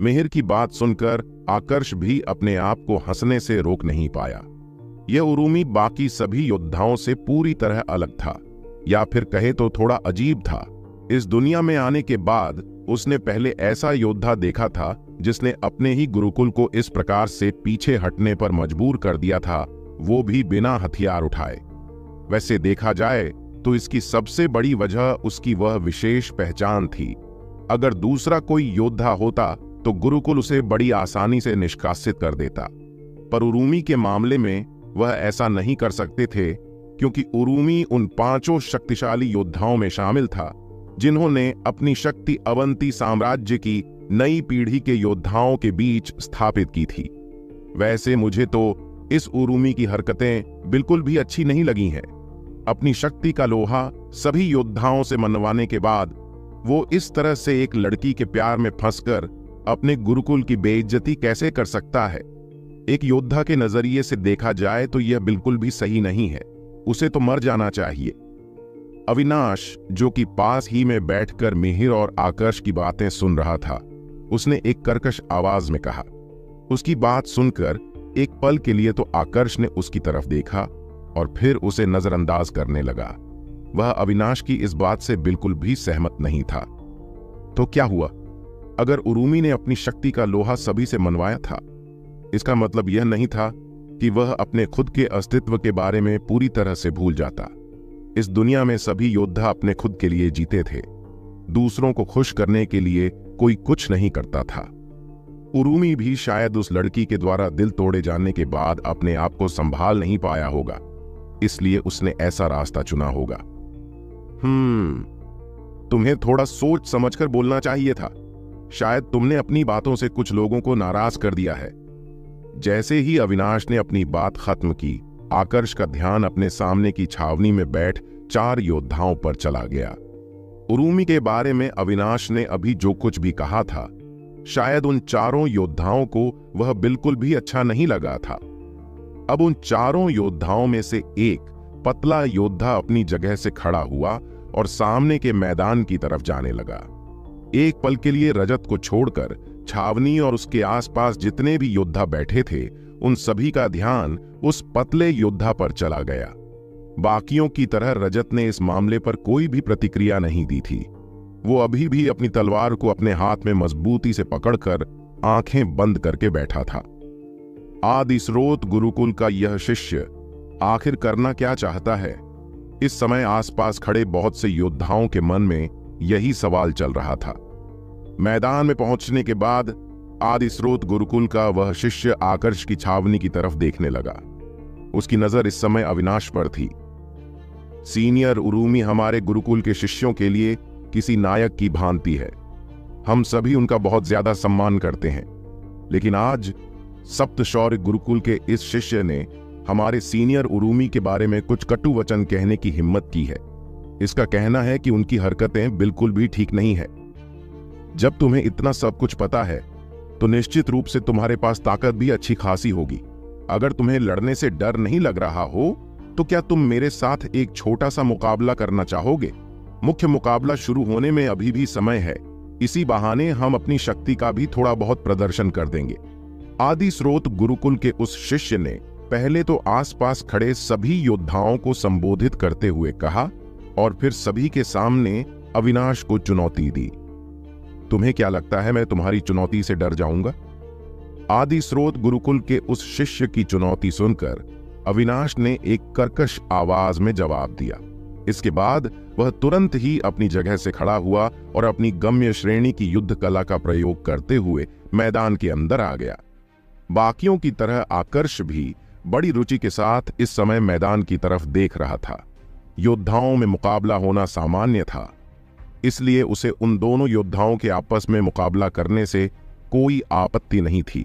मिहिर की बात सुनकर आकर्ष भी अपने आप को हंसने से रोक नहीं पाया। यह उरूमी बाकी सभी योद्धाओं से पूरी तरह अलग था, या फिर कहे तो थोड़ा अजीब था। इस दुनिया में आने के बाद उसने पहले ऐसा योद्धा देखा था जिसने अपने ही गुरुकुल को इस प्रकार से पीछे हटने पर मजबूर कर दिया था, वो भी बिना हथियार उठाए। वैसे देखा जाए तो इसकी सबसे बड़ी वजह उसकी वह विशेष पहचान थी। अगर दूसरा कोई योद्धा होता तो गुरुकुल उसे बड़ी आसानी से निष्कासित कर देता, पर उरूमी के मामले में वह ऐसा नहीं कर सकते थे, क्योंकि उरूमी उन 5 शक्तिशाली योद्धाओं में शामिल था जिन्होंने अपनी शक्ति अवंती साम्राज्य की नई पीढ़ी के योद्धाओं के बीच स्थापित की थी। वैसे मुझे तो इस उरूमी की हरकतें बिल्कुल भी अच्छी नहीं लगी हैं। अपनी शक्ति का लोहा सभी योद्धाओं से मनवाने के बाद वो इस तरह से एक लड़की के प्यार में फंसकर अपने गुरुकुल की बेइज्जती कैसे कर सकता है? एक योद्धा के नजरिए से देखा जाए तो यह बिल्कुल भी सही नहीं है। उसे तो मर जाना चाहिए। अविनाश, जो कि पास ही में बैठकर मिहिर और आकर्ष की बातें सुन रहा था, उसने एक कर्कश आवाज में कहा। उसकी बात सुनकर एक पल के लिए तो आकर्ष ने उसकी तरफ देखा और फिर उसे नजरअंदाज करने लगा। वह अविनाश की इस बात से बिल्कुल भी सहमत नहीं था। तो क्या हुआ? अगर उरूमी ने अपनी शक्ति का लोहा सभी से मनवाया था, इसका मतलब यह नहीं था कि वह अपने खुद के अस्तित्व के बारे में पूरी तरह से भूल जाता। इस दुनिया में सभी योद्धा अपने खुद के लिए जीते थे। दूसरों को खुश करने के लिए कोई कुछ नहीं करता था। उरूमी भी शायद उस लड़की के द्वारा दिल तोड़े जाने के बाद अपने आप को संभाल नहीं पाया होगा, इसलिए उसने ऐसा रास्ता चुना होगा। तुम्हें थोड़ा सोच समझकर बोलना चाहिए था। शायद तुमने अपनी बातों से कुछ लोगों को नाराज कर दिया है। जैसे ही अविनाश ने अपनी बात खत्म की, आकर्ष का ध्यान अपने सामने की छावनी में बैठ 4 योद्धाओं पर चला गया। उरूमी के बारे में अविनाश ने अभी जो कुछ भी कहा था, शायद उन 4 योद्धाओं को वह बिल्कुल भी अच्छा नहीं लगा था। अब उन 4 योद्धाओं में से एक पतला योद्धा अपनी जगह से खड़ा हुआ और सामने के मैदान की तरफ जाने लगा। एक पल के लिए रजत को छोड़कर छावनी और उसके आसपास जितने भी योद्धा बैठे थे, उन सभी का ध्यान उस पतले योद्धा पर चला गया। बाकियों की तरह रजत ने इस मामले पर कोई भी प्रतिक्रिया नहीं दी थी। वो अभी भी अपनी तलवार को अपने हाथ में मजबूती से पकड़कर आंखें बंद करके बैठा था। आदि स्रोत गुरुकुल का यह शिष्य आखिर करना क्या चाहता है? इस समय आसपास खड़े बहुत से योद्धाओं के मन में यही सवाल चल रहा था। मैदान में पहुंचने के बाद आदि स्रोत गुरुकुल का वह शिष्य आकर्ष की छावनी की तरफ देखने लगा। उसकी नजर इस समय अविनाश पर थी। सीनियर उरूमी हमारे गुरुकुल के शिष्यों के लिए किसी नायक की भांति है। हम सभी उनका बहुत ज्यादा सम्मान करते हैं, लेकिन आज सप्तशौर्य गुरुकुल के इस शिष्य ने हमारे सीनियर उरूमी के बारे में कुछ कटु वचन कहने की हिम्मत की है। इसका कहना है कि उनकी हरकतें बिल्कुल भी ठीक नहीं है। जब तुम्हें इतना सब कुछ पता है तो निश्चित रूप से तुम्हारे पास ताकत भी अच्छी खासी होगी। अगर तुम्हें लड़ने से डर नहीं लग रहा हो तो क्या तुम मेरे साथ एक छोटा सा मुकाबला करना चाहोगे? मुख्य मुकाबला शुरू होने में अभी भी समय है। इसी बहाने हम अपनी शक्ति का भी थोड़ा बहुत प्रदर्शन कर देंगे। आदि स्रोत गुरुकुल के उस शिष्य ने पहले तो आसपास खड़े सभी योद्धाओं को संबोधित करते हुए कहा और फिर सभी के सामने अविनाश को चुनौती दी। तुम्हें क्या लगता है मैं तुम्हारी चुनौती से डर जाऊंगा? आदि स्रोत गुरुकुल के उस शिष्य की चुनौती सुनकर अविनाश ने एक कर्कश आवाज में जवाब दिया। इसके बाद वह तुरंत ही अपनी जगह से खड़ा हुआ और अपनी गम्य श्रेणी की युद्ध कला का प्रयोग करते हुए मैदान के अंदर आ गया। बाकियों की तरह आकर्ष भी बड़ी रुचि के साथ इस समय मैदान की तरफ देख रहा था। योद्धाओं में मुकाबला होना सामान्य था, इसलिए उसे उन दोनों योद्धाओं के आपस में मुकाबला करने से कोई आपत्ति नहीं थी।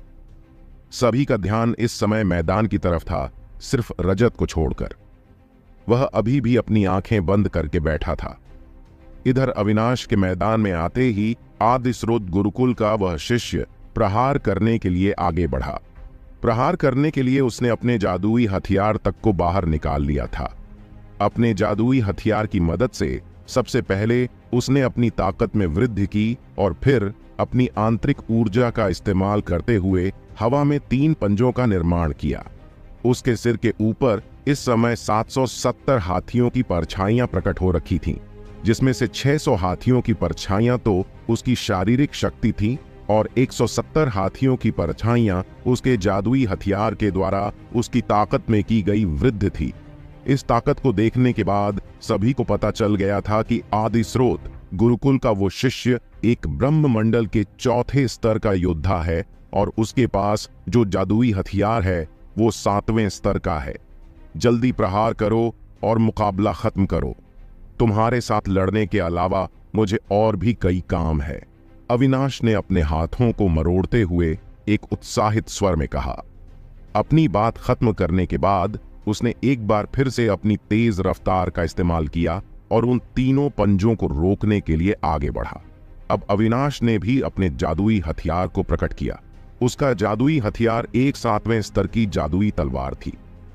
सभी का ध्यान इस समय मैदान की तरफ था, सिर्फ रजत को छोड़कर। वह अभी भी अपनी आंखें बंद करके बैठा था। इधर अविनाश के मैदान में आते ही आदि स्रोत गुरुकुल का वह शिष्य प्रहार करने के लिए आगे बढ़ा। प्रहार करने के लिए उसने अपने जादुई हथियार तक को बाहर निकाल लिया था। अपने जादुई हथियार की मदद से सबसे पहले उसने अपनी ताकत में वृद्धि की और फिर अपनी आंतरिक ऊर्जा का इस्तेमाल करते हुए हवा में 3 पंजों का निर्माण किया। उसके सिर के ऊपर इस समय 770 हाथियों की परछाइयां प्रकट हो रखी थीं, जिसमें से 600 हाथियों की परछाइयां तो उसकी शारीरिक शक्ति थी और 170 हाथियों की परछाइयां उसके जादुई हथियार के द्वारा उसकी ताकत में की गई वृद्धि थी। इस ताकत को देखने के बाद सभी को पता चल गया था कि आदि स्रोत गुरुकुल का वो शिष्य एक ब्रह्म मंडल के 4थे स्तर का योद्धा है और उसके पास जो जादुई हथियार है वो 7वें स्तर का है। जल्दी प्रहार करो और मुकाबला खत्म करो। तुम्हारे साथ लड़ने के अलावा मुझे और भी कई काम है। अविनाश ने अपने हाथों को मरोड़ते हुए एक उत्साहित स्वर में कहा। अपनी बात खत्म करने के बाद उसने एक बार फिर से अपनी तेज रफ्तार का इस्तेमाल किया और उन तीनों पंजों को रोकने के लिए आगे बढ़ा। अब अविनाश ने भी अपने जादुई हथियार को प्रकट किया। उसका जादुई हथियार एक 7वें स्तर की जादुई तलवार थी।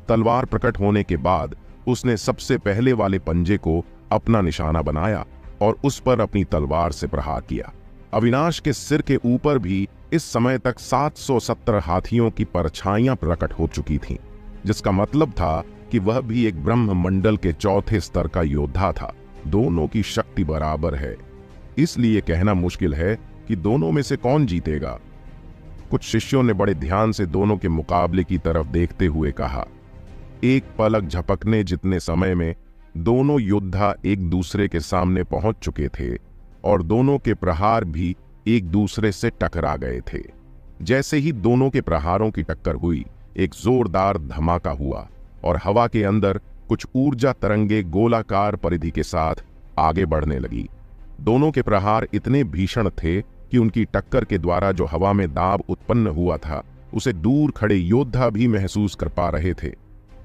तलवार प्रकट होने के बाद उसने सबसे पहले वाले पंजे को अपना निशाना बनाया और उस पर अपनी तलवार से प्रहार किया। अविनाश के सिर के ऊपर भी इस समय तक 770 हाथियों की परछाइयां प्रकट हो चुकी थीं, जिसका मतलब था कि वह भी एक ब्रह्म मंडल के 4थे स्तर का योद्धा था। दोनों की शक्ति बराबर है, इसलिए कहना मुश्किल है कि दोनों में से कौन जीतेगा। कुछ शिष्यों ने बड़े ध्यान से दोनों के मुकाबले की तरफ देखते हुए कहा। एक पलक झपकने जितने समय में दोनों योद्धा एक दूसरे के सामने पहुंच चुके थे और दोनों के प्रहार भी एक दूसरे से टकरा गए थे। जैसे ही दोनों के प्रहारों की टक्कर हुई, एक जोरदार धमाका हुआ और हवा के अंदर कुछ ऊर्जा तरंगे गोलाकार परिधि के साथ आगे बढ़ने लगी। दोनों के प्रहार इतने भीषण थे कि उनकी टक्कर के द्वारा जो हवा में दाब उत्पन्न हुआ था उसे दूर खड़े योद्धा भी महसूस कर पा रहे थे।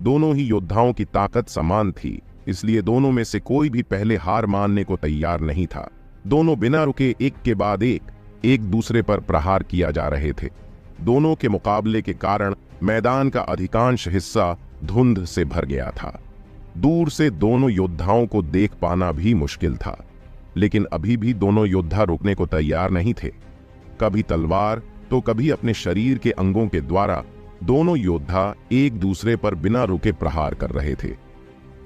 दोनों ही योद्धाओं की ताकत समान थी, इसलिए दोनों में से कोई भी पहले हार मानने को तैयार नहीं था। दोनों बिना रुके एक के बाद एक दूसरे पर प्रहार किया जा रहे थे। दोनों के मुकाबले के कारण मैदान का अधिकांश हिस्सा धुंध से भर गया था। दूर से दोनों योद्धाओं को देख पाना भी मुश्किल था, लेकिन अभी भी दोनों योद्धा रुकने को तैयार नहीं थे। कभी तलवार तो कभी अपने शरीर के अंगों के द्वारा दोनों योद्धा एक दूसरे पर बिना रुके प्रहार कर रहे थे।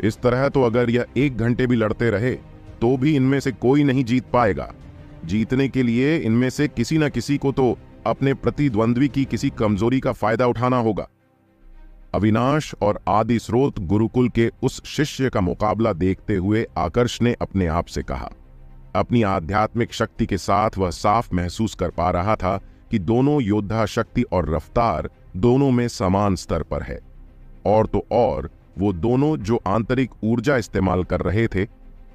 इस तरह तो अगर यह 1 घंटे भी लड़ते रहे तो भी इनमें से कोई नहीं जीत पाएगा। जीतने के लिए इनमें से किसी न किसी को तो अपने प्रतिद्वंद्वी की किसी कमजोरी का फायदा उठाना होगा। अविनाश और आदि स्रोत गुरुकुल के उस शिष्य का मुकाबला देखते हुए आकर्ष ने अपने आप से कहा। अपनी आध्यात्मिक शक्ति के साथ वह साफ महसूस कर पा रहा था कि दोनों योद्धा शक्ति और रफ्तार दोनों में समान स्तर पर है, और तो और वो दोनों जो आंतरिक ऊर्जा इस्तेमाल कर रहे थे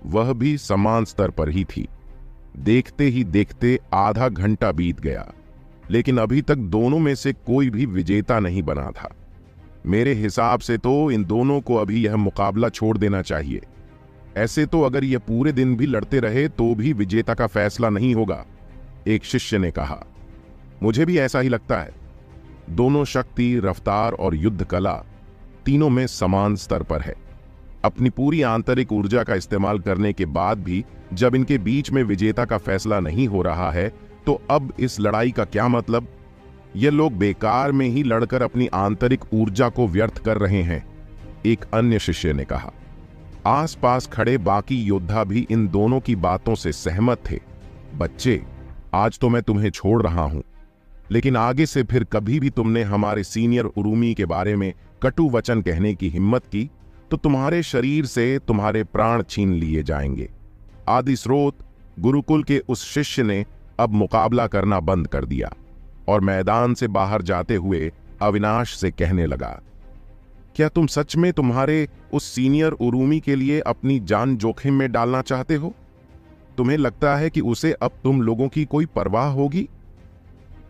वह भी समान स्तर पर ही थी। देखते ही देखते आधा घंटा बीत गया, लेकिन अभी तक दोनों में से कोई भी विजेता नहीं बना था। मेरे हिसाब से तो इन दोनों को अभी यह मुकाबला छोड़ देना चाहिए। ऐसे तो अगर यह पूरे दिन भी लड़ते रहे तो भी विजेता का फैसला नहीं होगा, एक शिष्य ने कहा। मुझे भी ऐसा ही लगता है। दोनों शक्ति, रफ्तार और युद्ध कला तीनों में समान स्तर पर है। अपनी पूरी आंतरिक ऊर्जा का इस्तेमाल करने के बाद भी जब इनके बीच में विजेता का फैसला नहीं हो रहा है तो अब इस लड़ाई का क्या मतलब? ये लोग बेकार में ही लड़कर अपनी आंतरिक ऊर्जा को व्यर्थ कर रहे हैं, एक अन्य शिष्य ने कहा। आसपास खड़े बाकी योद्धा भी इन दोनों की बातों से सहमत थे। बच्चे, आज तो मैं तुम्हें छोड़ रहा हूं, लेकिन आगे से फिर कभी भी तुमने हमारे सीनियर उरुमी के बारे में कटु वचन कहने की हिम्मत की तो तुम्हारे शरीर से तुम्हारे प्राण छीन लिए जाएंगे। आदि स्रोत गुरुकुल के उस शिष्य ने अब मुकाबला करना बंद कर दिया और मैदान से बाहर जाते हुए अविनाश से कहने लगा, क्या तुम सच में तुम्हारे उस सीनियर उरुमी के लिए अपनी जान जोखिम में डालना चाहते हो? तुम्हें लगता है कि उसे अब तुम लोगों की कोई परवाह होगी?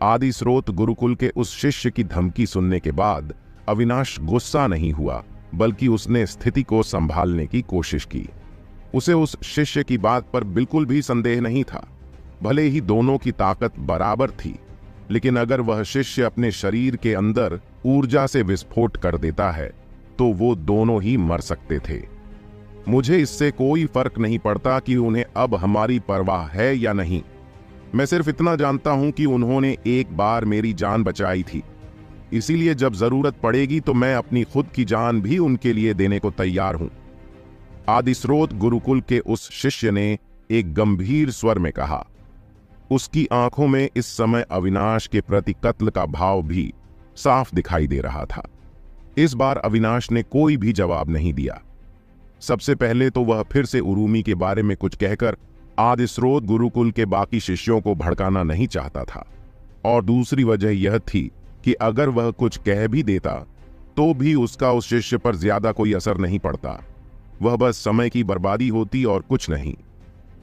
आदि स्रोत गुरुकुल के उस शिष्य की धमकी सुनने के बाद अविनाश गुस्सा नहीं हुआ, बल्कि उसने स्थिति को संभालने की कोशिश की। उसे उस शिष्य की बात पर बिल्कुल भी संदेह नहीं था। भले ही दोनों की ताकत बराबर थी, लेकिन अगर वह शिष्य अपने शरीर के अंदर ऊर्जा से विस्फोट कर देता है तो वो दोनों ही मर सकते थे। मुझे इससे कोई फर्क नहीं पड़ता कि उन्हें अब हमारी परवाह है या नहीं। मैं सिर्फ इतना जानता हूं कि उन्होंने एक बार मेरी जान बचाई थी, इसीलिए जब जरूरत पड़ेगी तो मैं अपनी खुद की जान भी उनके लिए देने को तैयार हूं। आदिस्रोत गुरुकुल के उस शिष्य ने एक गंभीर स्वर में कहा। उसकी आंखों में इस समय अविनाश के प्रति कत्ल का भाव भी साफ दिखाई दे रहा था। इस बार अविनाश ने कोई भी जवाब नहीं दिया। सबसे पहले तो वह फिर से उरूमी के बारे में कुछ कहकर आदिस्रोत गुरुकुल के बाकी शिष्यों को भड़काना नहीं चाहता था, और दूसरी वजह यह थी कि अगर वह कुछ कह भी देता तो भी उसका उस शिष्य पर ज्यादा कोई असर नहीं पड़ता। वह बस समय की बर्बादी होती और कुछ नहीं।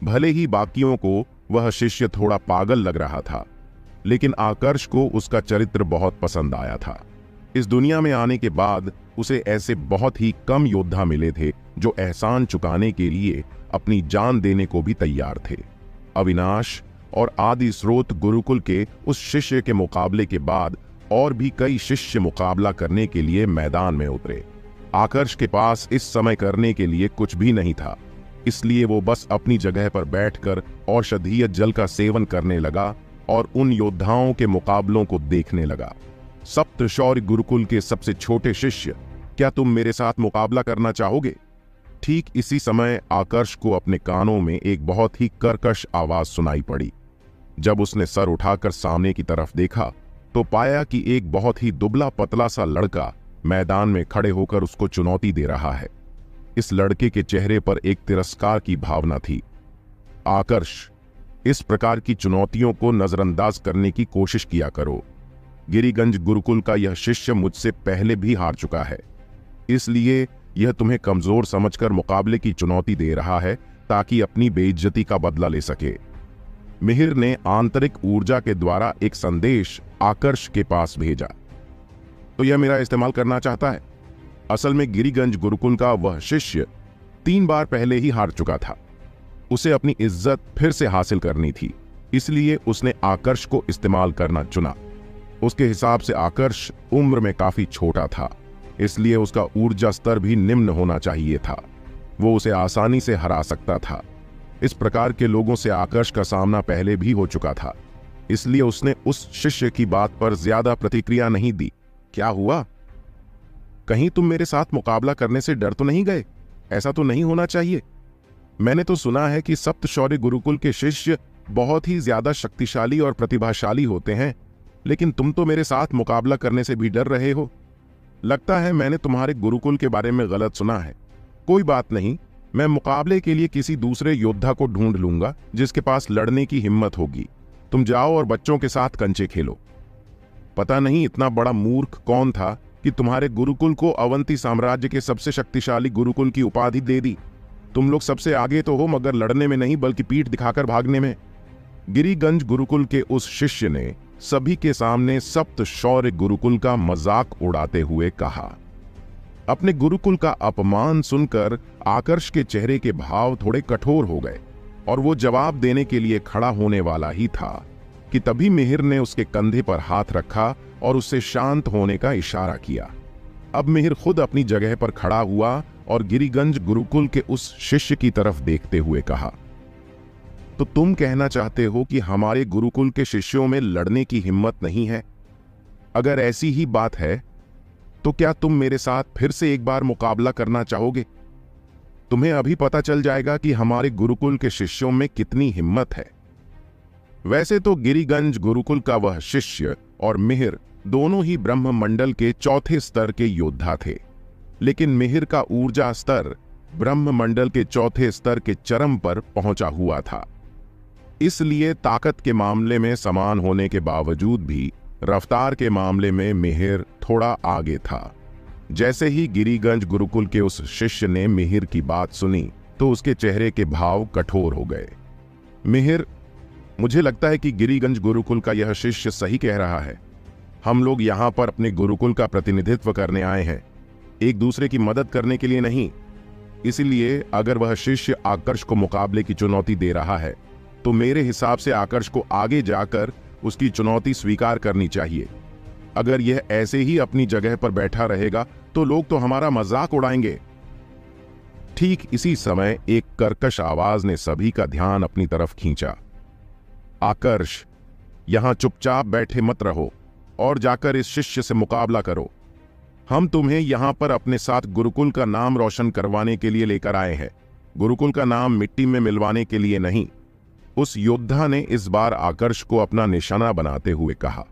भले ही बाकियों को वह शिष्य थोड़ा पागल लग रहा था, लेकिन आकर्ष को उसका चरित्र बहुत पसंद आया था। इस दुनिया में आने के बाद उसे ऐसे बहुत ही कम योद्धा मिले थे जो एहसान चुकाने के लिए अपनी जान देने को भी तैयार थे। अविनाश और आदिस्रोत गुरुकुल के उस शिष्य के मुकाबले के बाद और भी कई शिष्य मुकाबला करने के लिए मैदान में उतरे। आकर्ष के पास इस समय करने के लिए कुछ भी नहीं था, इसलिए वो बस अपनी जगह पर बैठकर औषधीय जल का सेवन करने लगा और उन योद्धाओं के मुकाबलों को देखने लगा। सप्तशौर्य गुरुकुल के सबसे छोटे शिष्य, क्या तुम मेरे साथ मुकाबला करना चाहोगे? ठीक इसी समय आकर्ष को अपने कानों में एक बहुत ही कर्कश आवाज सुनाई पड़ी। जब उसने सर उठाकर सामने की तरफ देखा तो पाया कि एक बहुत ही दुबला पतला सा लड़का मैदान में खड़े होकर उसको चुनौती दे रहा है। इस लड़के के चेहरे पर एक तिरस्कार की भावना थी। आकर्ष, इस प्रकार की चुनौतियों को नजरअंदाज करने की कोशिश किया करो। गिरिगंज गुरुकुल का यह शिष्य मुझसे पहले भी हार चुका है, इसलिए यह तुम्हें कमजोर समझकर मुकाबले की चुनौती दे रहा है ताकि अपनी बेइज्जती का बदला ले सके। मिहिर ने आंतरिक ऊर्जा के द्वारा एक संदेश आकर्ष के पास भेजा। तो यह मेरा इस्तेमाल करना चाहता है। असल में गिरिगंज गुरुकुल का वह शिष्य 3 बार पहले ही हार चुका था। उसे अपनी इज्जत फिर से हासिल करनी थी, इसलिए उसने आकर्ष को इस्तेमाल करना चुना। उसके हिसाब से आकर्ष उम्र में काफी छोटा था, इसलिए उसका ऊर्जा स्तर भी निम्न होना चाहिए था। वो उसे आसानी से हरा सकता था। इस प्रकार के लोगों से आकर्ष का सामना पहले भी हो चुका था, इसलिए उसने उस शिष्य की बात पर ज्यादा प्रतिक्रिया नहीं दी। क्या हुआ? कहीं तुम मेरे साथ मुकाबला करने से डर तो नहीं गए? ऐसा तो नहीं होना चाहिए। मैंने तो सुना है कि सप्तशौर्य गुरुकुल के शिष्य बहुत ही ज्यादा शक्तिशाली और प्रतिभाशाली होते हैं, लेकिन तुम तो मेरे साथ मुकाबला करने से भी डर रहे हो। लगता है मैंने तुम्हारे गुरुकुल के बारे में गलत सुना है। कोई बात नहीं, मैं मुकाबले के लिए किसी दूसरे योद्धा को ढूंढ लूंगा जिसके पास लड़ने की हिम्मत होगी। तुम जाओ और बच्चों के साथ कंचे खेलो। पता नहीं इतना बड़ा मूर्ख कौन था कि तुम्हारे गुरुकुल को अवंती साम्राज्य के सबसे शक्तिशाली गुरुकुल की उपाधि दे दी। तुम लोग सबसे आगे तो हो, मगर लड़ने में नहीं बल्कि पीठ दिखाकर भागने में। गिरिगंज गुरुकुल के उस शिष्य ने सभी के सामने सप्तशौर्य गुरुकुल का मजाक उड़ाते हुए कहा। अपने गुरुकुल का अपमान सुनकर आकर्ष के चेहरे के भाव थोड़े कठोर हो गए और वो जवाब देने के लिए खड़ा होने वाला ही था कि तभी मिहिर ने उसके कंधे पर हाथ रखा और उससे शांत होने का इशारा किया। अब मिहिर खुद अपनी जगह पर खड़ा हुआ और गिरिगंज गुरुकुल के उस शिष्य की तरफ देखते हुए कहा, तो तुम कहना चाहते हो कि हमारे गुरुकुल के शिष्यों में लड़ने की हिम्मत नहीं है? अगर ऐसी ही बात है तो क्या तुम मेरे साथ फिर से एक बार मुकाबला करना चाहोगे? तुम्हें अभी पता चल जाएगा कि हमारे गुरुकुल के शिष्यों में कितनी हिम्मत है। वैसे तो गिरिगंज गुरुकुल का वह शिष्य और मिहिर दोनों ही ब्रह्म मंडल के 4थे स्तर के योद्धा थे, लेकिन मिहिर का ऊर्जा स्तर ब्रह्म मंडल के 4थे स्तर के चरम पर पहुंचा हुआ था। इसलिए ताकत के मामले में समान होने के बावजूद भी रफ्तार के मामले में मिहिर थोड़ा आगे था। जैसे ही गिरिगंज गुरुकुल के उस शिष्य ने मिहिर की बात सुनी तो उसके चेहरे के भाव कठोर हो गए। मिहिर, मुझे लगता है कि गिरिगंज गुरुकुल का यह शिष्य सही कह रहा है। हम लोग यहाँ पर अपने गुरुकुल का प्रतिनिधित्व करने आए हैं, एक दूसरे की मदद करने के लिए नहीं। इसलिए अगर वह शिष्य आकर्ष को मुकाबले की चुनौती दे रहा है तो मेरे हिसाब से आकर्ष को आगे जाकर उसकी चुनौती स्वीकार करनी चाहिए। अगर यह ऐसे ही अपनी जगह पर बैठा रहेगा तो लोग तो हमारा मजाक उड़ाएंगे। ठीक इसी समय एक कर्कश आवाज ने सभी का ध्यान अपनी तरफ खींचा। आकर्ष, यहां चुपचाप बैठे मत रहो और जाकर इस शिष्य से मुकाबला करो। हम तुम्हें यहां पर अपने साथ गुरुकुल का नाम रोशन करवाने के लिए लेकर आए हैं, गुरुकुल का नाम मिट्टी में मिलवाने के लिए नहीं। उस योद्धा ने इस बार आकर्ष को अपना निशाना बनाते हुए कहा।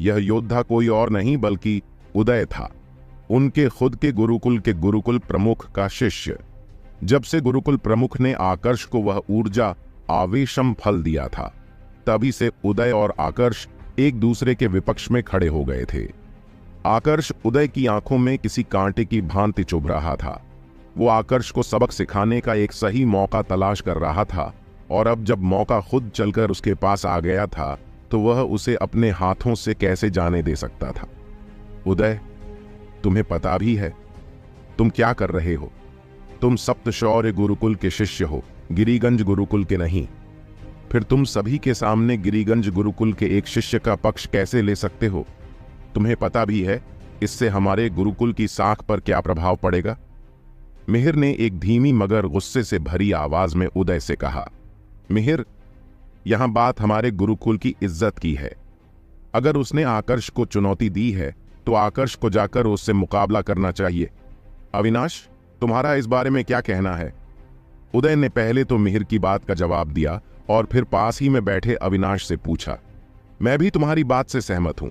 यह योद्धा कोई और नहीं बल्कि उदय था, उनके खुद के गुरुकुल प्रमुख का शिष्य। जब से गुरुकुल प्रमुख ने आकर्ष को वह ऊर्जा आवेशम फल दिया था, तभी से उदय और आकर्ष एक दूसरे के विपक्ष में खड़े हो गए थे। आकर्ष उदय की आंखों में किसी कांटे की भांति चुभ रहा था। वो आकर्ष को सबक सिखाने का एक सही मौका तलाश कर रहा था, और अब जब मौका खुद चलकर उसके पास आ गया था तो वह उसे अपने हाथों से कैसे जाने दे सकता था। उदय, तुम्हें पता भी है तुम क्या कर रहे हो? तुम सप्तशौर्य गुरुकुल के शिष्य हो, गिरिगंज गुरुकुल के नहीं। फिर तुम सभी के सामने गिरिगंज गुरुकुल के एक शिष्य का पक्ष कैसे ले सकते हो? तुम्हें पता भी है इससे हमारे गुरुकुल की साख पर क्या प्रभाव पड़ेगा? मिहिर ने एक धीमी मगर गुस्से से भरी आवाज में उदय से कहा। मिहिर, यहां बात हमारे गुरुकुल की इज्जत की है। अगर उसने आकर्ष को चुनौती दी है तो आकर्ष को जाकर उससे मुकाबला करना चाहिए। अविनाश, तुम्हारा इस बारे में क्या कहना है? उदय ने पहले तो मिहिर की बात का जवाब दिया और फिर पास ही में बैठे अविनाश से पूछा। मैं भी तुम्हारी बात से सहमत हूं।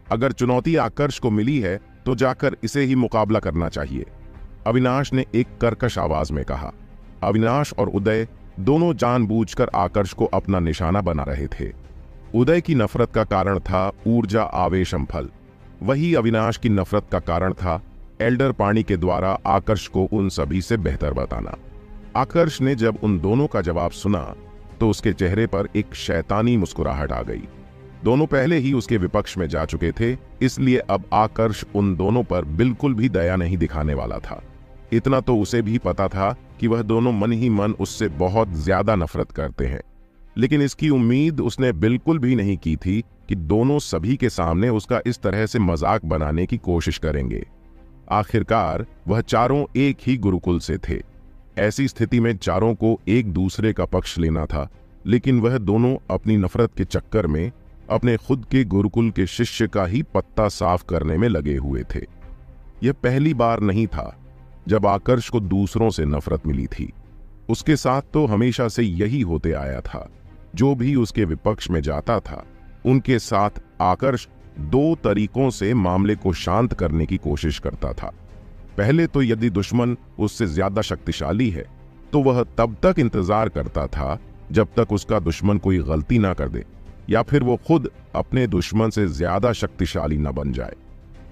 अगर चुनौती आकर्ष को मिली है तो जाकर इसे ही मुकाबला करना चाहिए, अविनाश ने एक कर्कश आवाज में कहा। अविनाश और उदय दोनों जानबूझकर आकर्ष को अपना निशाना बना रहे थे। उदय की नफरत का कारण था ऊर्जा आवेशम फल, वही अविनाश की नफरत का कारण था एल्डर पाणी के द्वारा आकर्ष को उन सभी से बेहतर बताना। आकर्ष ने जब उन दोनों का जवाब सुना तो उसके चेहरे पर एक शैतानी मुस्कुराहट आ गई। दोनों पहले ही उसके विपक्ष में जा चुके थे, इसलिए अब आकर्ष उन दोनों पर बिल्कुल भी दया नहीं दिखाने वाला था। इतना तो उसे भी पता था कि वह दोनों मन ही मन उससे बहुत ज्यादा नफरत करते हैं, लेकिन इसकी उम्मीद उसने बिल्कुल भी नहीं की थी कि दोनों सभी के सामने उसका इस तरह से मजाक बनाने की कोशिश करेंगे। आखिरकार वह चारों एक ही गुरुकुल से थे। ऐसी स्थिति में चारों को एक दूसरे का पक्ष लेना था, लेकिन वह दोनों अपनी नफरत के चक्कर में अपने खुद के गुरुकुल के शिष्य का ही पत्ता साफ करने में लगे हुए थे। यह पहली बार नहीं था जब आकर्ष को दूसरों से नफरत मिली थी। उसके साथ तो हमेशा से यही होते आया था। जो भी उसके विपक्ष में जाता था, उनके साथ आकर्ष दो तरीकों से मामले को शांत करने की कोशिश करता था। पहले तो यदि दुश्मन उससे ज्यादा शक्तिशाली है तो वह तब तक इंतजार करता था जब तक उसका दुश्मन कोई गलती ना कर दे, या फिर वो खुद अपने दुश्मन से ज्यादा शक्तिशाली न बन जाए।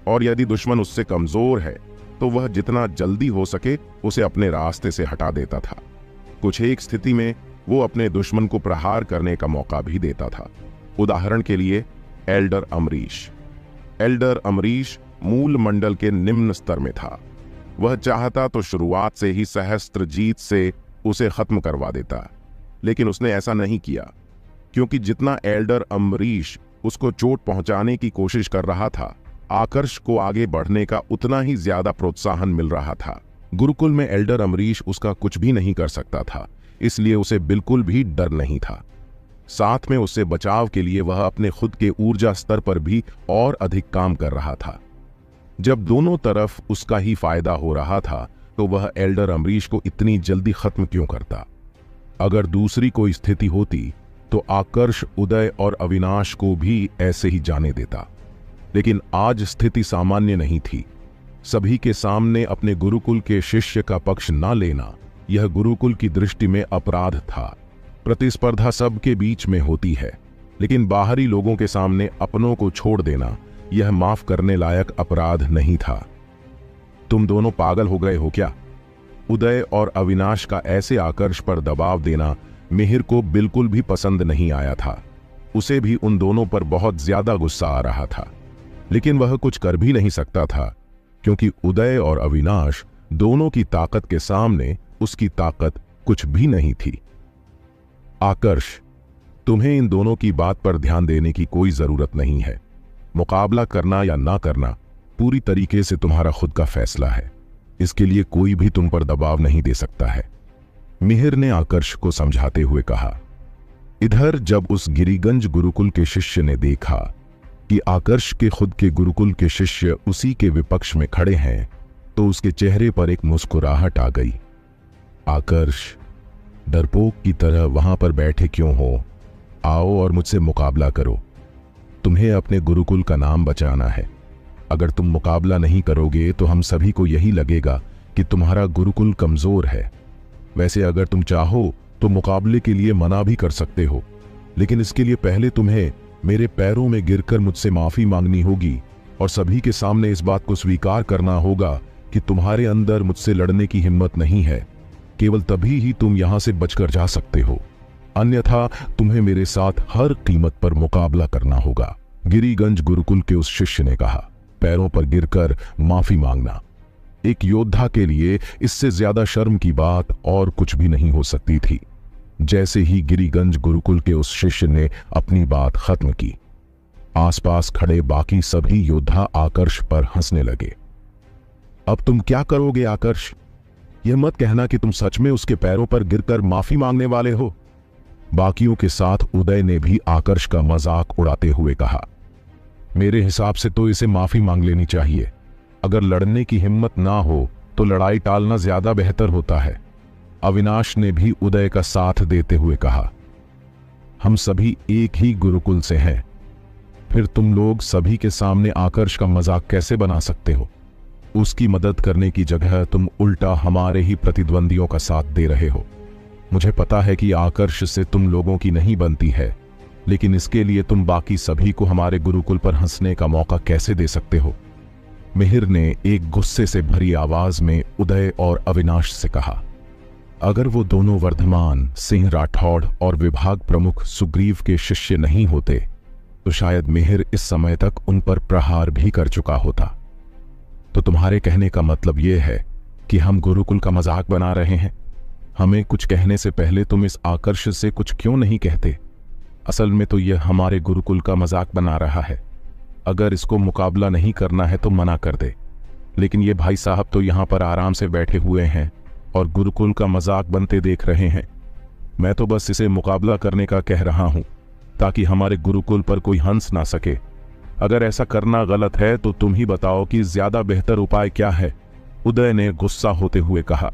और यदि दुश्मन उससे कमजोर है तो वह जितना जल्दी हो सके उसे अपने रास्ते से हटा देता था। कुछ एक स्थिति में वो अपने दुश्मन को प्रहार करने का मौका भी देता था। उदाहरण के लिए एल्डर अमरीश। एल्डर अमरीश मूल मंडल के निम्न स्तर में था। वह चाहता तो शुरुआत से ही सहस्त्र जीत से उसे खत्म करवा देता, लेकिन उसने ऐसा नहीं किया, क्योंकि जितना एल्डर अमरीश उसको चोट पहुंचाने की कोशिश कर रहा था, आकर्ष को आगे बढ़ने का उतना ही ज्यादा प्रोत्साहन मिल रहा था। गुरुकुल में एल्डर अमरीश उसका कुछ भी नहीं कर सकता था, इसलिए उसे बिल्कुल भी डर नहीं था। साथ में उससे बचाव के लिए वह अपने खुद के ऊर्जा स्तर पर भी और अधिक काम कर रहा था। जब दोनों तरफ उसका ही फायदा हो रहा था तो वह एल्डर अमरीश को इतनी जल्दी खत्म क्यों करता? अगर दूसरी कोई स्थिति होती तो आकर्ष उदय और अविनाश को भी ऐसे ही जाने देता, लेकिन आज स्थिति सामान्य नहीं थी। सभी के सामने अपने गुरुकुल के शिष्य का पक्ष न लेना यह गुरुकुल की दृष्टि में अपराध था। प्रतिस्पर्धा सबके बीच में होती है, लेकिन बाहरी लोगों के सामने अपनों को छोड़ देना यह माफ करने लायक अपराध नहीं था। तुम दोनों पागल हो गए हो क्या? उदय और अविनाश का ऐसे आकर्ष पर दबाव देना मिहिर को बिल्कुल भी पसंद नहीं आया था। उसे भी उन दोनों पर बहुत ज्यादा गुस्सा आ रहा था, लेकिन वह कुछ कर भी नहीं सकता था, क्योंकि उदय और अविनाश दोनों की ताकत के सामने उसकी ताकत कुछ भी नहीं थी। आकर्ष, तुम्हें इन दोनों की बात पर ध्यान देने की कोई जरूरत नहीं है। मुकाबला करना या ना करना पूरी तरीके से तुम्हारा खुद का फैसला है। इसके लिए कोई भी तुम पर दबाव नहीं दे सकता है, मिहिर ने आकर्ष को समझाते हुए कहा। इधर जब उस गिरिगंज गुरुकुल के शिष्य ने देखा कि आकर्ष के खुद के गुरुकुल के शिष्य उसी के विपक्ष में खड़े हैं, तो उसके चेहरे पर एक मुस्कुराहट आ गई। आकर्ष, डरपोक की तरह वहां पर बैठे क्यों हो? आओ और मुझसे मुकाबला करो। तुम्हें अपने गुरुकुल का नाम बचाना है। अगर तुम मुकाबला नहीं करोगे तो हम सभी को यही लगेगा कि तुम्हारा गुरुकुल कमजोर है। वैसे अगर तुम चाहो तो मुकाबले के लिए मना भी कर सकते हो, लेकिन इसके लिए पहले तुम्हें मेरे पैरों में गिरकर मुझसे माफी मांगनी होगी और सभी के सामने इस बात को स्वीकार करना होगा कि तुम्हारे अंदर मुझसे लड़ने की हिम्मत नहीं है। केवल तभी ही तुम यहां से बचकर जा सकते हो, अन्यथा तुम्हें मेरे साथ हर कीमत पर मुकाबला करना होगा। गिरिगंज गुरुकुल के उस शिष्य ने कहा। पैरों पर गिरकर माफी मांगना एक योद्धा के लिए इससे ज्यादा शर्म की बात और कुछ भी नहीं हो सकती थी। जैसे ही गिरिगंज गुरुकुल के उस शिष्य ने अपनी बात खत्म की, आसपास खड़े बाकी सभी योद्धा आकर्ष पर हंसने लगे। अब तुम क्या करोगे आकर्ष? यह मत कहना कि तुम सच में उसके पैरों पर गिरकर माफी मांगने वाले हो। बाकियों के साथ उदय ने भी आकर्ष का मजाक उड़ाते हुए कहा। मेरे हिसाब से तो इसे माफी मांग लेनी चाहिए। अगर लड़ने की हिम्मत ना हो तो लड़ाई टालना ज्यादा बेहतर होता है। अविनाश ने भी उदय का साथ देते हुए कहा। हम सभी एक ही गुरुकुल से हैं, फिर तुम लोग सभी के सामने आकर्ष का मजाक कैसे बना सकते हो? उसकी मदद करने की जगह तुम उल्टा हमारे ही प्रतिद्वंदियों का साथ दे रहे हो। मुझे पता है कि आकर्ष से तुम लोगों की नहीं बनती है, लेकिन इसके लिए तुम बाकी सभी को हमारे गुरुकुल पर हंसने का मौका कैसे दे सकते हो? मिहिर ने एक गुस्से से भरी आवाज में उदय और अविनाश से कहा। अगर वो दोनों वर्धमान सिंह राठौड़ और विभाग प्रमुख सुग्रीव के शिष्य नहीं होते तो शायद मिहिर इस समय तक उन पर प्रहार भी कर चुका होता। तो तुम्हारे कहने का मतलब यह है कि हम गुरुकुल का मजाक बना रहे हैं? हमें कुछ कहने से पहले तुम इस आकर्ष से कुछ क्यों नहीं कहते? असल में तो यह हमारे गुरुकुल का मजाक बना रहा है। अगर इसको मुकाबला नहीं करना है तो मना कर दे, लेकिन ये भाई साहब तो यहाँ पर आराम से बैठे हुए हैं और गुरुकुल का मजाक बनते देख रहे हैं। मैं तो बस इसे मुकाबला करने का कह रहा हूँ ताकि हमारे गुरुकुल पर कोई हंस ना सके। अगर ऐसा करना गलत है तो तुम ही बताओ कि ज्यादा बेहतर उपाय क्या है? उदय ने गुस्सा होते हुए कहा।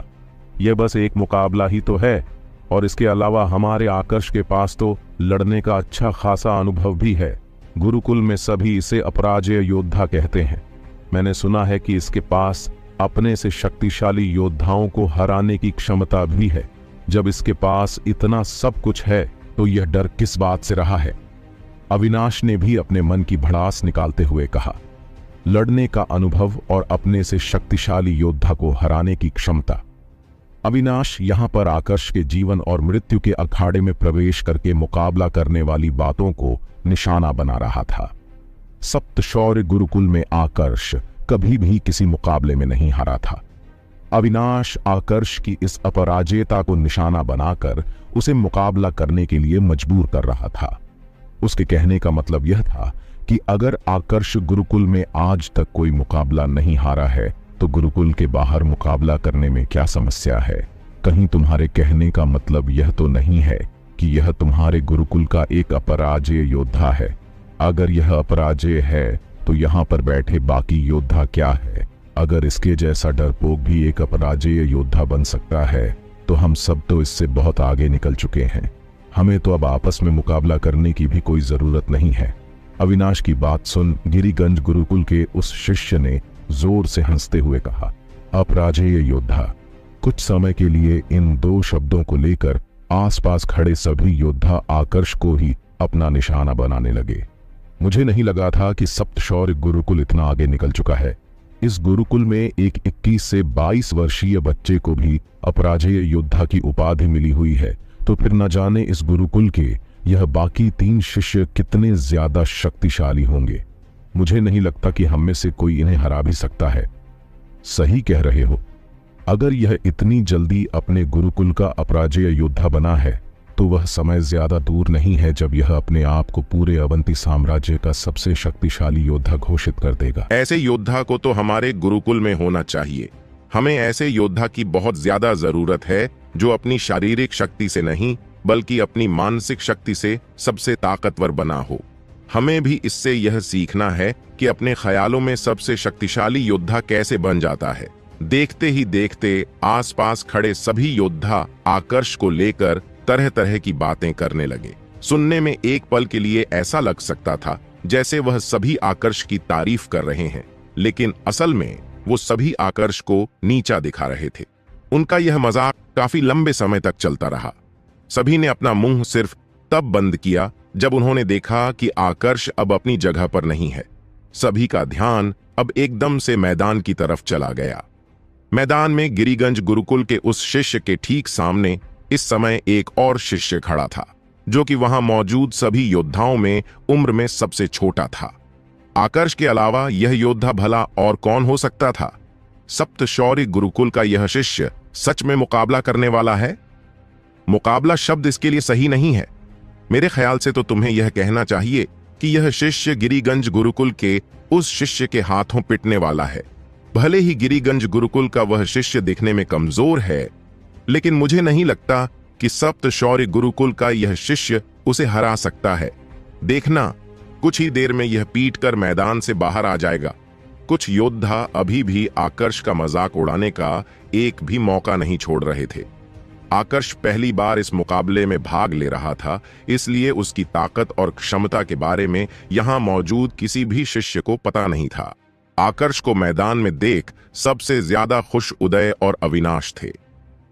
यह बस एक मुकाबला ही तो है और इसके अलावा हमारे आकर्ष के पास तो लड़ने का अच्छा खासा अनुभव भी है। गुरुकुल में सभी इसे अपराजय योद्धा कहते हैं। मैंने सुना है कि इसके पास अपने से शक्तिशाली योद्धाओं को हराने की क्षमता भी है। जब इसके पास इतना सब कुछ है तो यह डर किस बात से रहा है? अविनाश ने भी अपने मन की भड़ास निकालते हुए कहा। लड़ने का अनुभव और अपने से शक्तिशाली योद्धा को हराने की क्षमता। अविनाश यहां पर आकर्ष के जीवन और मृत्यु के अखाड़े में प्रवेश करके मुकाबला करने वाली बातों को निशाना बना रहा था। सप्तशौर्य गुरुकुल में आकर्ष कभी भी किसी मुकाबले में नहीं हारा था। अविनाश आकर्ष की इस अपराजयता को निशाना बनाकर उसे मुकाबला करने के लिए मजबूर कर रहा था। उसके कहने का मतलब यह था कि अगर आकर्ष गुरुकुल में आज तक कोई मुकाबला नहीं हारा है तो गुरुकुल के बाहर मुकाबला करने में क्या समस्या है? कहीं तुम्हारे कहने का मतलब यह तो नहीं है कि यह तुम्हारे गुरुकुल का एक अपराजय योद्धा है? अगर यह अपराजय है तो यहाँ पर बैठे बाकी योद्धा क्या है? अगर इसके जैसा डरपोक भी एक अपराजय योद्धा बन सकता है तो हम सब तो इससे बहुत आगे निकल चुके हैं। हमें तो अब आपस में मुकाबला करने की भी कोई जरूरत नहीं है। अविनाश की बात सुन गिरिगंज गुरुकुल के उस शिष्य ने जोर से हंसते हुए कहा। अपराजय योद्धा। कुछ समय के लिए इन दो शब्दों को लेकर आसपास खड़े सभी योद्धा आकर्ष को ही अपना निशाना बनाने लगे। मुझे नहीं लगा था कि सप्तशौर्य गुरुकुल इतना आगे निकल चुका है। इस गुरुकुल में एक 21 से 22 वर्षीय बच्चे को भी अपराजय योद्धा की उपाधि मिली हुई है, तो फिर न जाने इस गुरुकुल के यह बाकी 3 शिष्य कितने ज्यादा शक्तिशाली होंगे। मुझे नहीं लगता कि हम में से कोई इन्हें हरा भी सकता है। सही कह रहे हो। अगर यह इतनी जल्दी अपने गुरुकुल का अपराजय योद्धा बना है तो वह समय ज्यादा दूर नहीं है जब यह अपने आप को पूरे अवंती साम्राज्य का सबसे शक्तिशाली योद्धा घोषित कर देगा। ऐसे योद्धा को तो हमारे गुरुकुल में होना चाहिए। हमें ऐसे योद्धा की बहुत ज्यादा जरूरत है जो अपनी शारीरिक शक्ति से नहीं बल्कि अपनी मानसिक शक्ति से सबसे ताकतवर बना हो। हमें भी इससे यह सीखना है कि अपने ख्यालों में सबसे शक्तिशाली योद्धा कैसे बन जाता है। देखते ही देखते आसपास खड़े सभी योद्धा आकर्ष को लेकर तरह तरह की बातें करने लगे। सुनने में एक पल के लिए ऐसा लग सकता था जैसे वह सभी आकर्ष की तारीफ कर रहे हैं, लेकिन असल में वो सभी आकर्ष को नीचा दिखा रहे थे। उनका यह मजाक काफी लंबे समय तक चलता रहा। सभी ने अपना मुंह सिर्फ तब बंद किया जब उन्होंने देखा कि आकर्ष अब अपनी जगह पर नहीं है। सभी का ध्यान अब एकदम से मैदान की तरफ चला गया। मैदान में गिरिगंज गुरुकुल के उस शिष्य के ठीक सामने इस समय एक और शिष्य खड़ा था, जो कि वहां मौजूद सभी योद्धाओं में उम्र में सबसे छोटा था। आकर्ष के अलावा यह योद्धा भला और कौन हो सकता था? सप्तशौर्य गुरुकुल का यह शिष्य सच में मुकाबला करने वाला है? मुकाबला शब्द इसके लिए सही नहीं है। मेरे ख्याल से तो तुम्हें यह कहना चाहिए कि यह शिष्य गिरिगंज गुरुकुल के उस शिष्य के हाथों पिटने वाला है। भले ही गिरिगंज गुरुकुल का वह शिष्य दिखने में कमजोर है, लेकिन मुझे नहीं लगता कि सप्तशौर्य गुरुकुल का यह शिष्य उसे हरा सकता है। देखना, कुछ ही देर में यह पीट कर मैदान से बाहर आ जाएगा। कुछ योद्धा अभी भी आकर्ष का मजाक उड़ाने का एक भी मौका नहीं छोड़ रहे थे। आकर्ष पहली बार इस मुकाबले में भाग ले रहा था, इसलिए उसकी ताकत और क्षमता के बारे में यहां मौजूद किसी भी शिष्य को पता नहीं था। आकर्ष को मैदान में देख सबसे ज्यादा खुश उदय और अविनाश थे।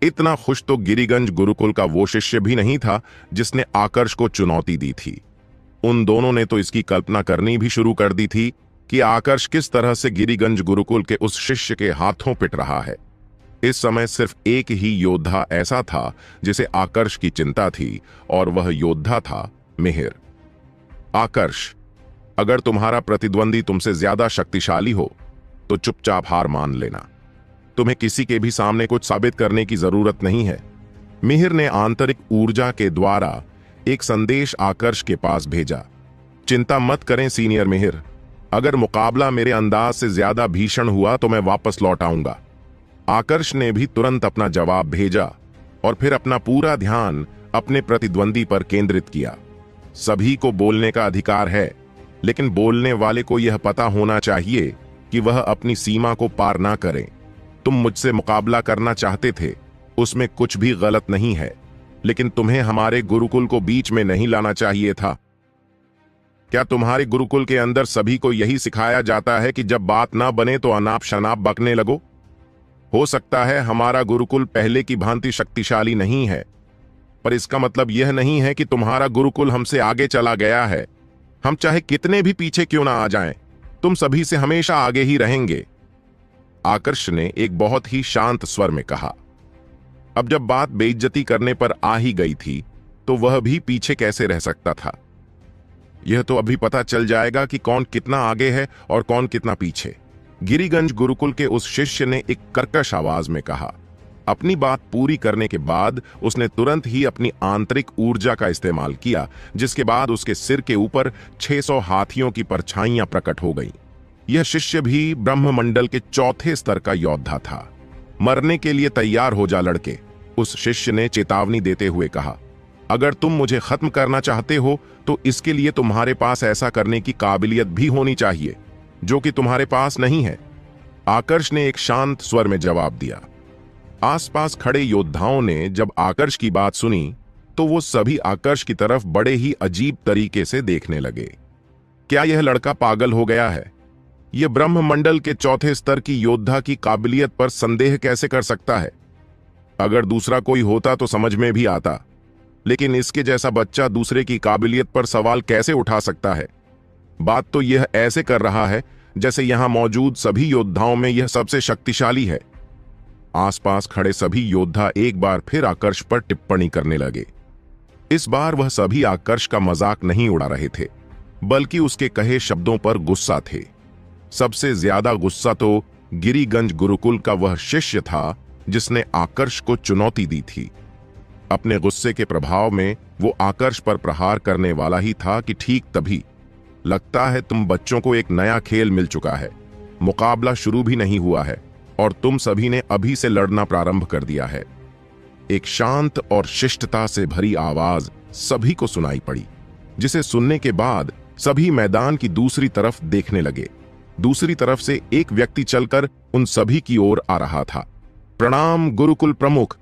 इतना खुश तो गिरिगंज गुरुकुल का वो शिष्य भी नहीं था जिसने आकर्ष को चुनौती दी थी। उन दोनों ने तो इसकी कल्पना करनी भी शुरू कर दी थी कि आकर्ष किस तरह से गिरिगंज गुरुकुल के उस शिष्य के हाथों पिट रहा है। इस समय सिर्फ एक ही योद्धा ऐसा था जिसे आकर्ष की चिंता थी, और वह योद्धा था मिहिर। आकर्ष, अगर तुम्हारा प्रतिद्वंदी तुमसे ज्यादा शक्तिशाली हो तो चुपचाप हार मान लेना। तुम्हें किसी के भी सामने कुछ साबित करने की जरूरत नहीं है। मिहिर ने आंतरिक ऊर्जा के द्वारा एक संदेश आकर्ष के पास भेजा। चिंता मत करें सीनियर मिहिर, अगर मुकाबला मेरे अंदाज से ज्यादा भीषण हुआ तो मैं वापस लौट आऊंगा। आकर्ष ने भी तुरंत अपना जवाब भेजा और फिर अपना पूरा ध्यान अपने प्रतिद्वंदी पर केंद्रित किया। सभी को बोलने का अधिकार है, लेकिन बोलने वाले को यह पता होना चाहिए कि वह अपनी सीमा को पार ना करे। तुम मुझसे मुकाबला करना चाहते थे, उसमें कुछ भी गलत नहीं है, लेकिन तुम्हें हमारे गुरुकुल को बीच में नहीं लाना चाहिए था। क्या तुम्हारे गुरुकुल के अंदर सभी को यही सिखाया जाता है कि जब बात ना बने तो अनाप शनाप बकने लगो? हो सकता है हमारा गुरुकुल पहले की भांति शक्तिशाली नहीं है, पर इसका मतलब यह नहीं है कि तुम्हारा गुरुकुल हमसे आगे चला गया है। हम चाहे कितने भी पीछे क्यों ना आ जाएं, तुम सभी से हमेशा आगे ही रहेंगे। आकर्ष ने एक बहुत ही शांत स्वर में कहा। अब जब बात बेइज्जती करने पर आ ही गई थी तो वह भी पीछे कैसे रह सकता था। यह तो अभी पता चल जाएगा कि कौन कितना आगे है और कौन कितना पीछे। गिरिगंज गुरुकुल के उस शिष्य ने एक कर्कश आवाज में कहा। अपनी बात पूरी करने के बाद उसने तुरंत ही अपनी आंतरिक ऊर्जा का इस्तेमाल किया, जिसके बाद उसके सिर के ऊपर 600 हाथियों की परछाइयां प्रकट हो गईं। यह शिष्य भी ब्रह्ममंडल के चौथे स्तर का योद्धा था। मरने के लिए तैयार हो जा लड़के, उस शिष्य ने चेतावनी देते हुए कहा। अगर तुम मुझे खत्म करना चाहते हो तो इसके लिए तुम्हारे पास ऐसा करने की काबिलियत भी होनी चाहिए, जो कि तुम्हारे पास नहीं है। आकर्ष ने एक शांत स्वर में जवाब दिया। आसपास खड़े योद्धाओं ने जब आकर्ष की बात सुनी तो वो सभी आकर्ष की तरफ बड़े ही अजीब तरीके से देखने लगे। क्या यह लड़का पागल हो गया है? यह ब्रह्ममंडल के चौथे स्तर की योद्धा की काबिलियत पर संदेह कैसे कर सकता है? अगर दूसरा कोई होता तो समझ में भी आता, लेकिन इसके जैसा बच्चा दूसरे की काबिलियत पर सवाल कैसे उठा सकता है? बात तो यह ऐसे कर रहा है जैसे यहां मौजूद सभी योद्धाओं में यह सबसे शक्तिशाली है। आसपास खड़े सभी योद्धा एक बार फिर आकर्ष पर टिप्पणी करने लगे। इस बार वह सभी आकर्ष का मजाक नहीं उड़ा रहे थे, बल्कि उसके कहे शब्दों पर गुस्सा थे। सबसे ज्यादा गुस्सा तो गिरिगंज गुरुकुल का वह शिष्य था जिसने आकर्ष को चुनौती दी थी। अपने गुस्से के प्रभाव में वो आकर्ष पर प्रहार करने वाला ही था कि ठीक तभी, लगता है तुम बच्चों को एक नया खेल मिल चुका है। मुकाबला शुरू भी नहीं हुआ है और तुम सभी ने अभी से लड़ना प्रारंभ कर दिया है। एक शांत और शिष्टता से भरी आवाज सभी को सुनाई पड़ी, जिसे सुनने के बाद सभी मैदान की दूसरी तरफ देखने लगे। दूसरी तरफ से एक व्यक्ति चलकर उन सभी की ओर आ रहा था। प्रणाम गुरुकुल प्रमुख।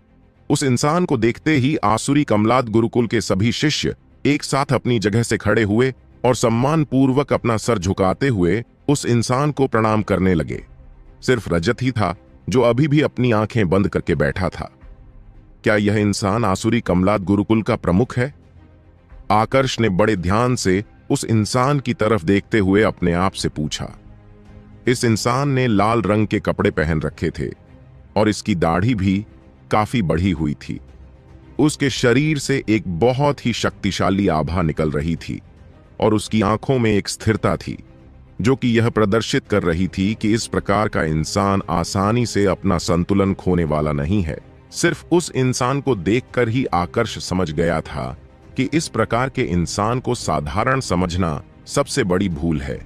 उस इंसान को देखते ही आसुरी कमलाद गुरुकुल के सभी शिष्य एक साथ अपनी जगह से खड़े हुए और सम्मान पूर्वक अपना सर झुकाते हुए उस इंसान को प्रणाम करने लगे। सिर्फ रजत ही था जो अभी भी अपनी आंखें बंद करके बैठा था। क्या यह इंसान आसुरी कमलाद गुरुकुल का प्रमुख है? आकर्ष ने बड़े ध्यान से उस इंसान की तरफ देखते हुए अपने आप से पूछा। इस इंसान ने लाल रंग के कपड़े पहन रखे थे और इसकी दाढ़ी भी काफी बढ़ी हुई थी। उसके शरीर से एक बहुत ही शक्तिशाली आभा निकल रही थी और उसकी आंखों में एक स्थिरता थी जो कि यह प्रदर्शित कर रही थी कि इस प्रकार का इंसान आसानी से अपना संतुलन खोने वाला नहीं है। सिर्फ उस इंसान को देखकर ही आकर्ष समझ गया था कि इस प्रकार के इंसान को साधारण समझना सबसे बड़ी भूल है।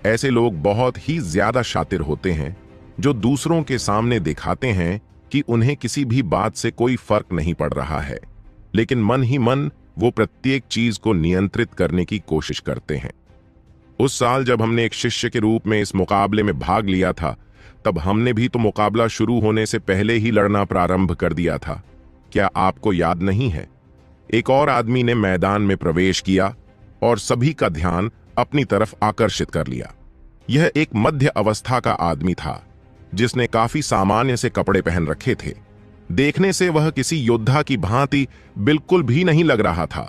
ऐसे लोग बहुत ही ज्यादा शातिर होते हैं जो दूसरों के सामने दिखाते हैं कि उन्हें किसी भी बात से कोई फर्क नहीं पड़ रहा है, लेकिन मन ही मन वो प्रत्येक चीज को नियंत्रित करने की कोशिश करते हैं। उस साल जब हमने एक शिष्य के रूप में इस मुकाबले में भाग लिया था, तब हमने भी तो मुकाबला शुरू होने से पहले ही लड़ना प्रारंभ कर दिया था। क्या आपको याद नहीं है? एक और आदमी ने मैदान में प्रवेश किया और सभी का ध्यान अपनी तरफ आकर्षित कर लिया। यह एक मध्य अवस्था का आदमी था जिसने काफी सामान्य से कपड़े पहन रखे थे। देखने से वह किसी योद्धा की भांति बिल्कुल भी नहीं लग रहा था।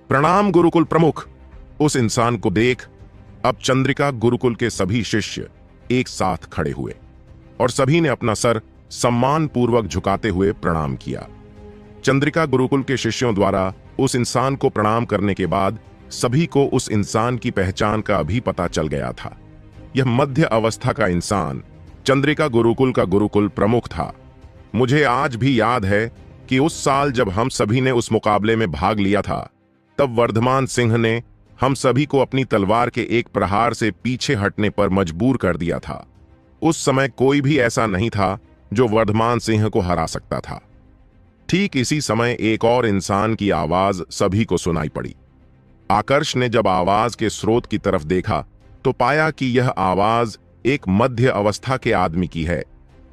प्रणाम गुरुकुल प्रमुख। उस इंसान को देख अब चंद्रिका गुरुकुल के सभी शिष्य एक साथ खड़े हुए और सभी ने अपना सर सम्मान पूर्वक झुकाते हुए प्रणाम किया। चंद्रिका गुरुकुल के शिष्यों द्वारा उस इंसान को प्रणाम करने के बाद सभी को उस इंसान की पहचान का भी पता चल गया था। यह मध्य अवस्था का इंसान चंद्रिका गुरुकुल का गुरुकुल प्रमुख था। मुझे आज भी याद है कि उस साल जब हम सभी ने उस मुकाबले में भाग लिया था, तब वर्धमान सिंह ने हम सभी को अपनी तलवार के एक प्रहार से पीछे हटने पर मजबूर कर दिया था। उस समय कोई भी ऐसा नहीं था जो वर्धमान सिंह को हरा सकता था। ठीक इसी समय एक और इंसान की आवाज सभी को सुनाई पड़ी। आकर्ष ने जब आवाज के स्रोत की तरफ देखा तो पाया कि यह आवाज एक मध्य अवस्था के आदमी की है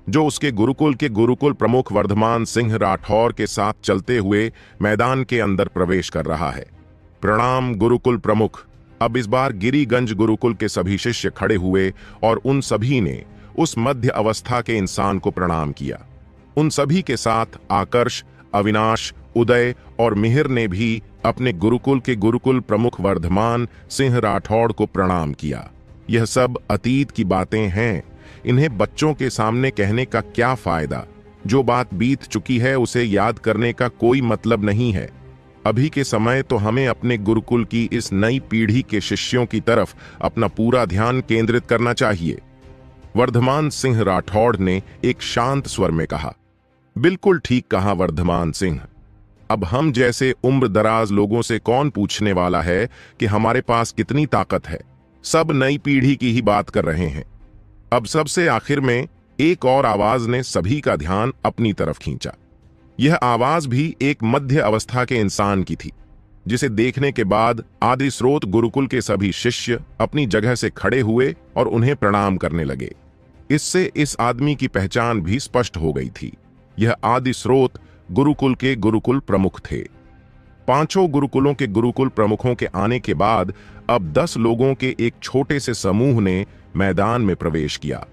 जो उसके गुरुकुल के गुरुकुल प्रमुख वर्धमान सिंह राठौर के साथ चलते हुए मैदान के अंदर प्रवेश कर रहा है। प्रणाम गुरुकुल प्रमुख। अब इस बार गिरिगंज गुरुकुल के सभी शिष्य खड़े हुए और उन सभी ने उस मध्य अवस्था के इंसान को प्रणाम किया। उन सभी के साथ आकर्ष, अविनाश, उदय और मिहिर ने भी अपने गुरुकुल के गुरुकुल प्रमुख वर्धमान सिंह राठौड़ को प्रणाम किया। यह सब अतीत की बातें हैं, इन्हें बच्चों के सामने कहने का क्या फायदा? जो बात बीत चुकी है उसे याद करने का कोई मतलब नहीं है। अभी के समय तो हमें अपने गुरुकुल की इस नई पीढ़ी के शिष्यों की तरफ अपना पूरा ध्यान केंद्रित करना चाहिए। वर्धमान सिंह राठौड़ ने एक शांत स्वर में कहा। बिल्कुल ठीक कहा वर्धमान सिंह। अब हम जैसे उम्र दराज लोगों से कौन पूछने वाला है कि हमारे पास कितनी ताकत है? सब नई पीढ़ी की ही बात कर रहे हैं। अब सबसे आखिर में एक और आवाज ने सभी का ध्यान अपनी तरफ खींचा। यह आवाज भी एक मध्य अवस्था के इंसान की थी, जिसे देखने के बाद आदि स्रोत गुरुकुल के सभी शिष्य अपनी जगह से खड़े हुए और उन्हें प्रणाम करने लगे। इससे इस आदमी की पहचान भी स्पष्ट हो गई थी। यह आदि स्रोत गुरुकुल के गुरुकुल प्रमुख थे। पांचों गुरुकुलों के गुरुकुल प्रमुखों के आने के बाद अब 10 लोगों के एक छोटे से समूह ने मैदान में प्रवेश किया।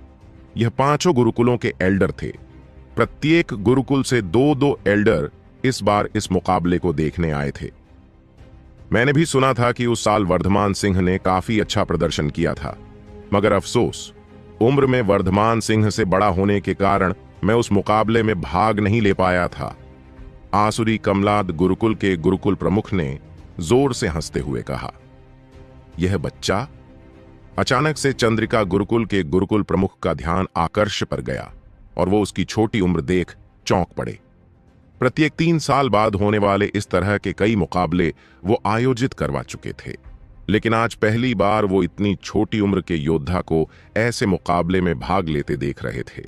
यह पांचों गुरुकुलों के एल्डर थे। प्रत्येक गुरुकुल से 2-2 एल्डर इस बार इस मुकाबले को देखने आए थे। मैंने भी सुना था कि उस साल वर्धमान सिंह ने काफी अच्छा प्रदर्शन किया था, मगर अफसोस उम्र में वर्धमान सिंह से बड़ा होने के कारण मैं उस मुकाबले में भाग नहीं ले पाया था। आसुरी कमलाद गुरुकुल के गुरुकुल प्रमुख ने जोर से हंसते हुए कहा। यह बच्चा? अचानक से चंद्रिका गुरुकुल के गुरुकुल प्रमुख का ध्यान आकर्ष पर गया और वो उसकी छोटी उम्र देख चौंक पड़े। प्रत्येक 3 साल बाद होने वाले इस तरह के कई मुकाबले वो आयोजित करवा चुके थे, लेकिन आज पहली बार वो इतनी छोटी उम्र के योद्धा को ऐसे मुकाबले में भाग लेते देख रहे थे।